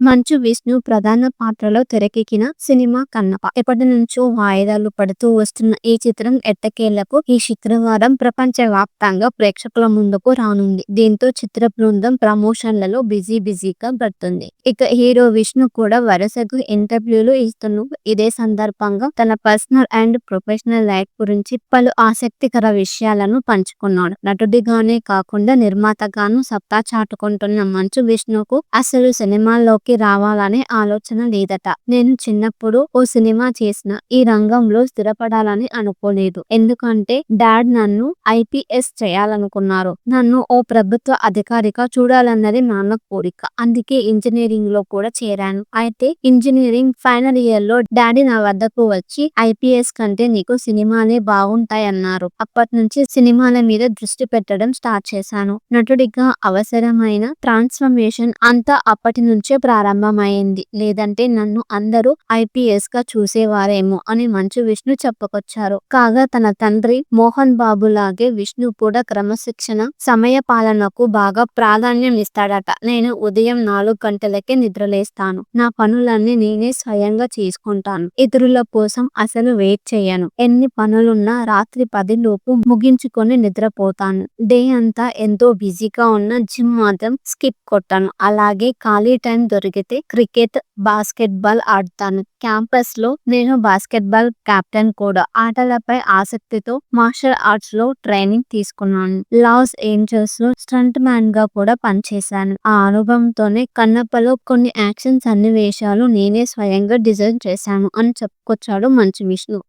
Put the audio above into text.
మంచు విష్ణు ప్రధాన పాత్రలో తెరకెక్కిన సినిమా కన్నప్ప. ఎప్పటినుంచో వాయిదాలు పడుతూ వస్తున్న ఈ చిత్రం ఎట్టకేలకు ఈ శుక్రవారం ప్రపంచవ్యాప్తంగా ప్రేక్షకుల ముందుకు రానుంది. దీంతో చిత్ర బృందం ప్రమోషన్లలో బిజీగా పడుతుంది. ఇక హీరో విష్ణు కూడా వరుసగా ఇంటర్వ్యూలు ఇస్తున్నారు. ఇదే సందర్భంగా తన పర్సనల్ అండ్ ప్రొఫెషనల్ లైఫ్ గురించి పలు ఆసక్తికర విషయాలను పంచుకున్నాడు. నటుడిగానే కాకుండా నిర్మాతగాను సత్తా చాటుకుంటున్న మంచు విష్ణుకు అసలు సినిమాల్లోకి రావాలనే ఆలోచన లేదట. నేను చిన్నప్పుడు ఓ సినిమా చేసిన ఈ రంగంలో స్థిరపడాలని అనుకోలేదు. ఎందుకంటే డాడ్ నన్ను IPS చేయాలనుకున్నారు. నన్ను ఓ ప్రభుత్వ అధికారిగా చూడాలన్నది నాన్న కోరిక. అందుకే ఇంజనీరింగ్ లో కూడా చేరాను. అయితే ఇంజనీరింగ్ ఫైనల్ ఇయర్ లో డాడీ నా వద్దకు వచ్చి IPS కంటే నీకు సినిమాలే బాగుంటాయన్నారు. అప్పటి నుంచి సినిమాల మీద దృష్టి పెట్టడం స్టార్ట్ చేశాను. నటుడిగా అవసరమైన ట్రాన్స్ఫర్మేషన్ అంతా అప్పటి నుంచే ప్రారంభమైంది. లేదంటే నన్ను అందరూ IPS గా చూసేవారేమో అని మంచు విష్ణు చెప్పుకొచ్చారు. కాగా తన తండ్రి మోహన్ బాబు లాగే విష్ణు కూడా క్రమశిక్షణ, సమయ పాలనకు బాగా ప్రాధాన్యం ఇస్తాడట. నేను ఉదయం 4 గంటలకే నిద్రలేస్తాను. నా పనులన్నీ నేనే స్వయంగా చేసుకుంటాను. ఇతరుల కోసం అసలు వెయిట్ చేయను. ఎన్ని పనులున్నా రాత్రి 10 లోపు ముగించుకొని నిద్రపోతాను. డే అంతా ఎంతో బిజీగా ఉన్న జిమ్ మాత్రం స్కిప్ కొట్టాను. అలాగే ఖాళీ టైం దొరికితే క్రికెట్, బాస్కెట్ బాల్ ఆడతాను. క్యాంపస్ లో నేను బాస్కెట్బాల్ కెప్టెన్ కూడా. ఆటలపై ఆసక్తితో మార్షల్ ఆర్ట్స్ లో ట్రైనింగ్ తీసుకున్నాను. లాస్ ఏంజల్స్ లో స్టంట్ మ్యాన్ గా కూడా పనిచేశాను. ఆ అనుభవంతోనే కన్నప్పలో కొన్ని యాక్షన్ సన్నివేశాలు నేనే స్వయంగా డిజైన్ చేశాను అని చెప్పుకొచ్చాడు మంచు విష్ణు.